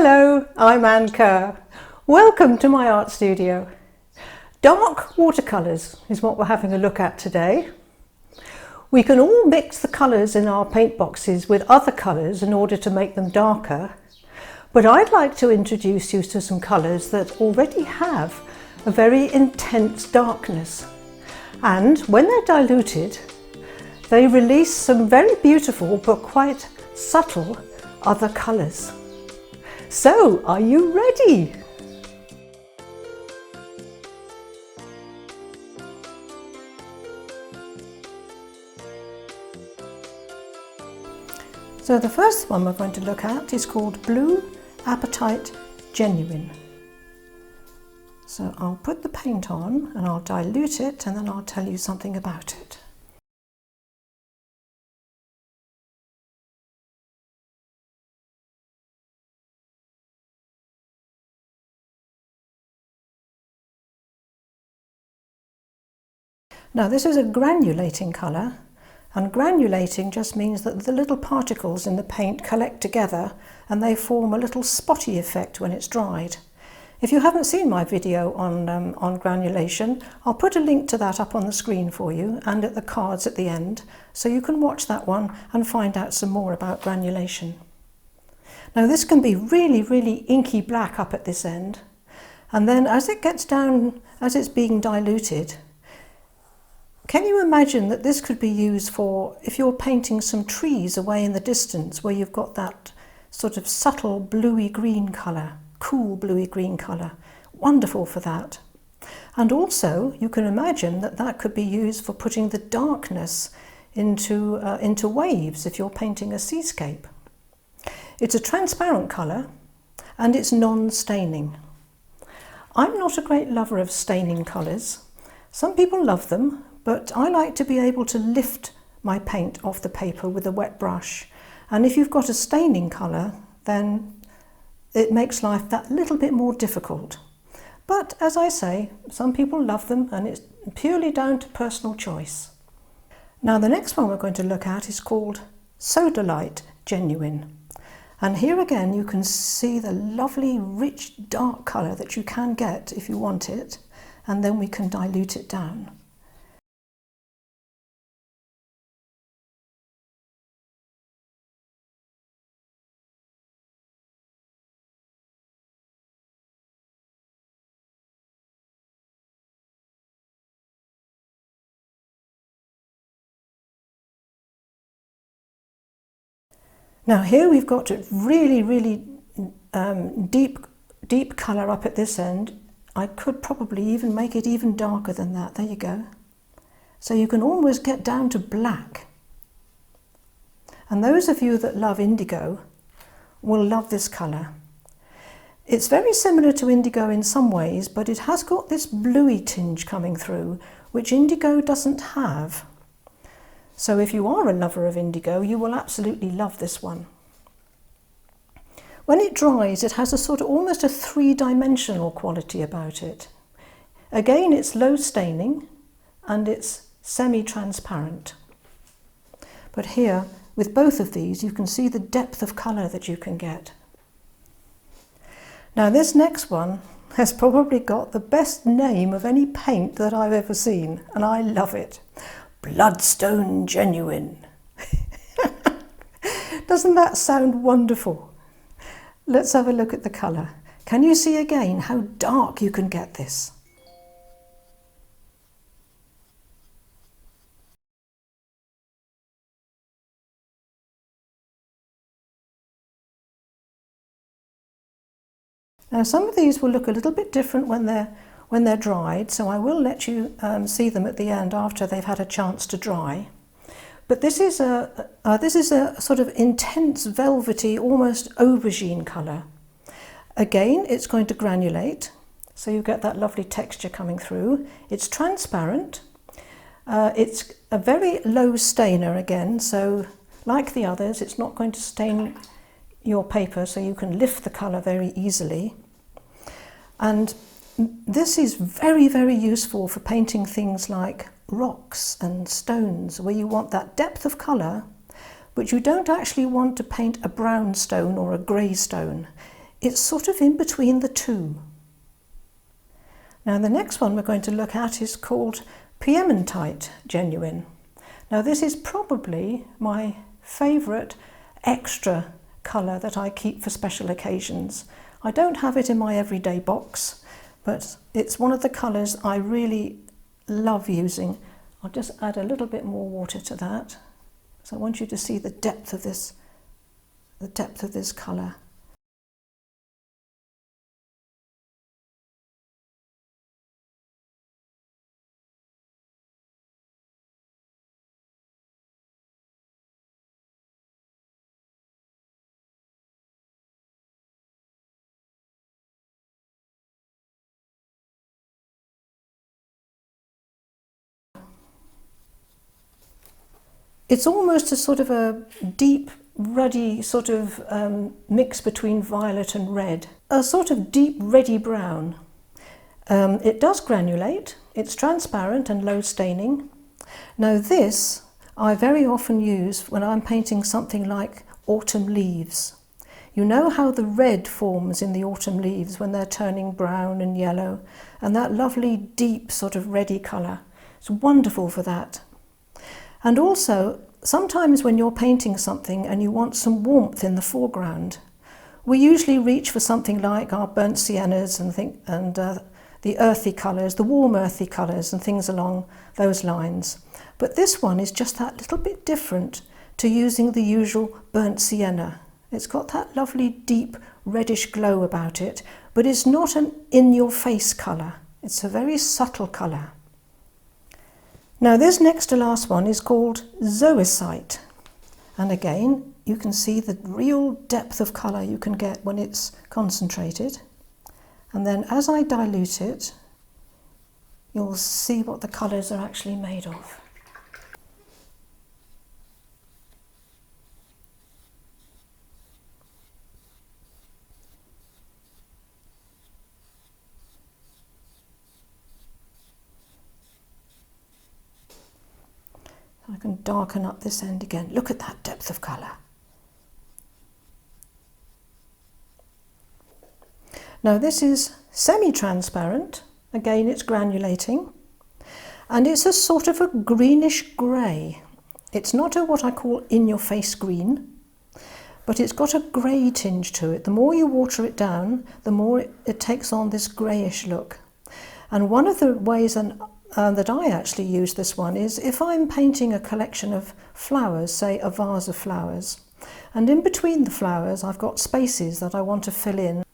Hello, I'm Kerr. Welcome to my art studio. Dark watercolours is what we're having a look at today. We can all mix the colours in our paint boxes with other colours in order to make them darker, but I'd like to introduce you to some colours that already have a very intense darkness, and when they're diluted they release some very beautiful but quite subtle other colours. So, are you ready? So the first one we're going to look at is called Blue Apatite Genuine. So I'll put the paint on and I'll dilute it and then I'll tell you something about it. Now this is a granulating colour, and granulating just means that the little particles in the paint collect together and they form a little spotty effect when it's dried. If you haven't seen my video on granulation, I'll put a link to that up on the screen for you and at the cards at the end, so you can watch that one and find out some more about granulation. Now this can be really inky black up at this end, and then as it gets down, as it's being diluted, can you imagine that this could be used for if you're painting some trees away in the distance where you've got that sort of subtle bluey green colour, cool bluey green colour, wonderful for that. And also you can imagine that that could be used for putting the darkness into waves if you're painting a seascape. It's a transparent colour and it's non-staining. I'm not a great lover of staining colours. Some people love them, but I like to be able to lift my paint off the paper with a wet brush. And if you've got a staining colour, then it makes life that little bit more difficult. But as I say, some people love them and it's purely down to personal choice. Now the next one we're going to look at is called Sodalite Genuine. And here again you can see the lovely rich dark colour that you can get if you want it, and then we can dilute it down. Now here we've got a really deep colour up at this end. I could probably even make it even darker than that. There you go. So you can almost get down to black. And those of you that love indigo will love this colour. It's very similar to indigo in some ways, but it has got this bluey tinge coming through, which indigo doesn't have. So if you are a lover of indigo, you will absolutely love this one. When it dries, it has a sort of almost a three-dimensional quality about it. Again, it's low staining and it's semi-transparent. But here, with both of these, you can see the depth of colour that you can get. Now this next one has probably got the best name of any paint that I've ever seen, and I love it. Bloodstone Genuine. Doesn't that sound wonderful? Let's have a look at the colour. Can you see again how dark you can get this? Now some of these will look a little bit different when they're dried, so I will let you see them at the end after they've had a chance to dry. But this is a sort of intense velvety, almost aubergine colour. Again, it's going to granulate, so you get that lovely texture coming through. It's transparent. It's a very low stainer again, so like the others, it's not going to stain your paper, so you can lift the colour very easily. And this is very useful for painting things like rocks and stones, where you want that depth of colour, but you don't actually want to paint a brown stone or a grey stone. it's sort of in between the two. Now the next one we're going to look at is called Piemantite Genuine. Now this is probably my favourite extra colour that I keep for special occasions. I don't have it in my everyday box, but it's one of the colours I really love using. I'll just add a little bit more water to that. So I want you to see the depth of this colour. It's almost a sort of a deep, ruddy sort of mix between violet and red. A sort of deep reddy brown. It does granulate, it's transparent and low staining. Now this I very often use when I'm painting something like autumn leaves. You know how the red forms in the autumn leaves when they're turning brown and yellow, and that lovely deep sort of reddy colour. It's wonderful for that. And also, sometimes when you're painting something and you want some warmth in the foreground, we usually reach for something like our burnt siennas and the earthy colours, the warm earthy colours and things along those lines. But this one is just that little bit different to using the usual burnt sienna. It's got that lovely deep reddish glow about it, but it's not an in-your-face colour. It's a very subtle colour. Now this next to last one is called Zoecite, and again you can see the real depth of colour you can get when it's concentrated, and then as I dilute it you'll see what the colours are actually made of. I can darken up this end again. Look at that depth of colour. Now this is semi-transparent. Again, it's granulating. And it's a sort of a greenish grey. It's not a what I call in-your-face green, but it's got a grey tinge to it. The more you water it down, the more it takes on this greyish look. And one of the ways that I actually use this one is if I'm painting a collection of flowers, say a vase of flowers, and in between the flowers I've got spaces that I want to fill in.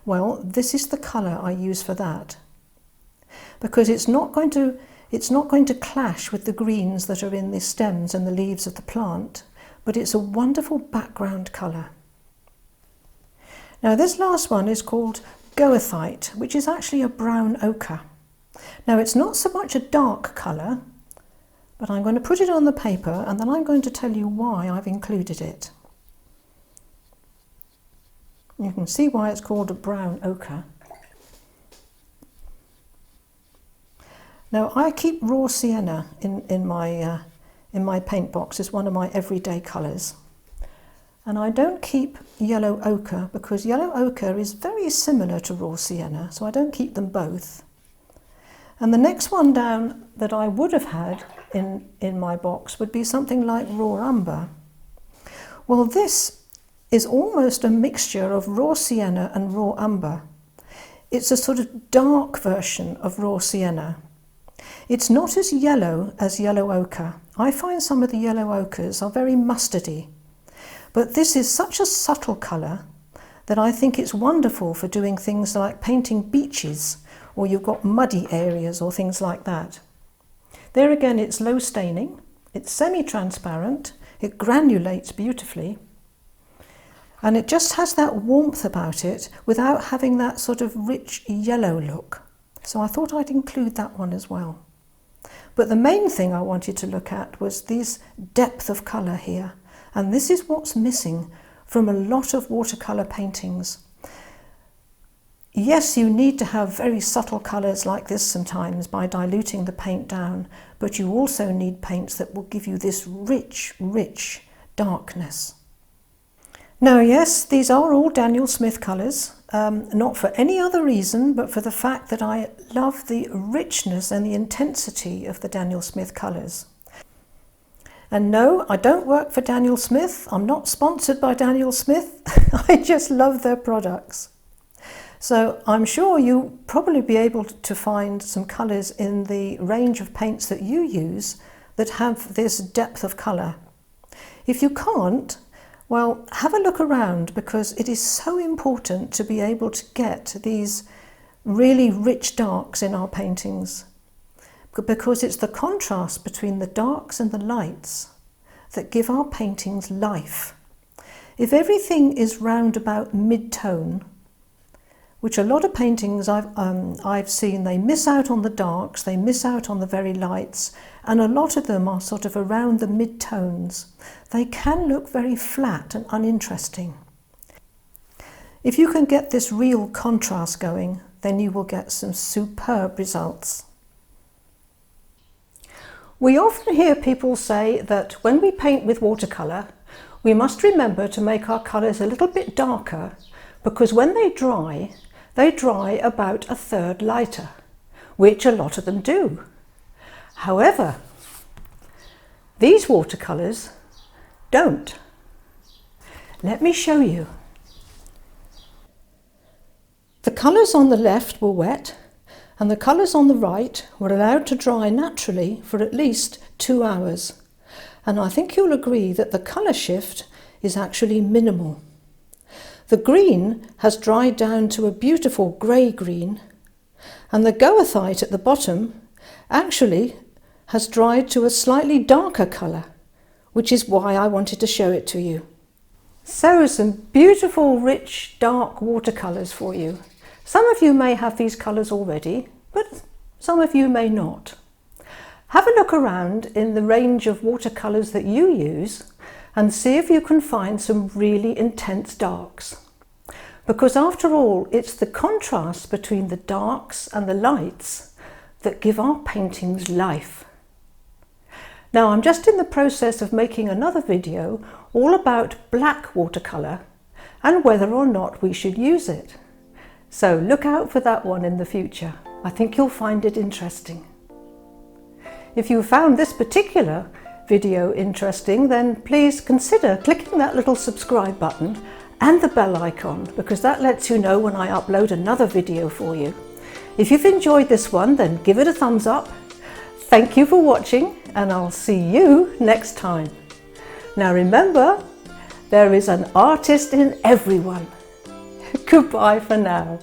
Well, this is the colour I use for that, because it's not going to clash with the greens that are in the stems and the leaves of the plant, but it's a wonderful background colour. Now this last one is called Zoecite, which is actually a brown ochre. Now it's not so much a dark colour, but I'm going to put it on the paper and then I'm going to tell you why I've included it. You can see why it's called a brown ochre. Now I keep raw sienna in my paint box as one of my everyday colours. And I don't keep yellow ochre because yellow ochre is very similar to raw sienna, so I don't keep them both. And the next one down that I would have had in my box would be something like raw umber. Well, this is almost a mixture of raw sienna and raw umber. It's a sort of dark version of raw sienna. It's not as yellow as yellow ochre. I find some of the yellow ochres are very mustardy, but this is such a subtle colour that I think it's wonderful for doing things like painting beaches, or you've got muddy areas or things like that. There again, it's low staining, it's semi-transparent, it granulates beautifully, and it just has that warmth about it without having that sort of rich yellow look. So I thought I'd include that one as well. But the main thing I wanted to look at was this depth of colour here, and this is what's missing from a lot of watercolour paintings. Yes, you need to have very subtle colours like this sometimes by diluting the paint down, but you also need paints that will give you this rich, rich darkness. Now yes, these are all Daniel Smith colours, not for any other reason but for the fact that I love the richness and the intensity of the Daniel Smith colours. And no, I don't work for Daniel Smith, I'm not sponsored by Daniel Smith, I just love their products. So I'm sure you'll probably be able to find some colours in the range of paints that you use that have this depth of colour. If you can't, well, have a look around, because it is so important to be able to get these really rich darks in our paintings, because it's the contrast between the darks and the lights that give our paintings life. If everything is round about mid-tone, which a lot of paintings I've seen, they miss out on the darks, they miss out on the very lights, and a lot of them are sort of around the mid-tones. They can look very flat and uninteresting. If you can get this real contrast going, then you will get some superb results. We often hear people say that when we paint with watercolour, we must remember to make our colours a little bit darker, because when they dry about a third lighter, which a lot of them do. However, these watercolours don't. Let me show you. The colours on the left were wet, and the colours on the right were allowed to dry naturally for at least 2 hours. And I think you'll agree that the colour shift is actually minimal. The green has dried down to a beautiful grey green, and the goethite at the bottom actually has dried to a slightly darker colour, which is why I wanted to show it to you. So some beautiful, rich, dark watercolours for you. Some of you may have these colours already, but some of you may not. Have a look around in the range of watercolours that you use and see if you can find some really intense darks. Because after all, it's the contrast between the darks and the lights that give our paintings life. Now I'm just in the process of making another video all about black watercolour and whether or not we should use it. So look out for that one in the future. I think you'll find it interesting. If you found this particular video interesting, then please consider clicking that little subscribe button and the bell icon, because that lets you know when I upload another video for you. If you've enjoyed this one, then give it a thumbs up. Thank you for watching, and I'll see you next time. Now remember, there is an artist in everyone. Goodbye for now.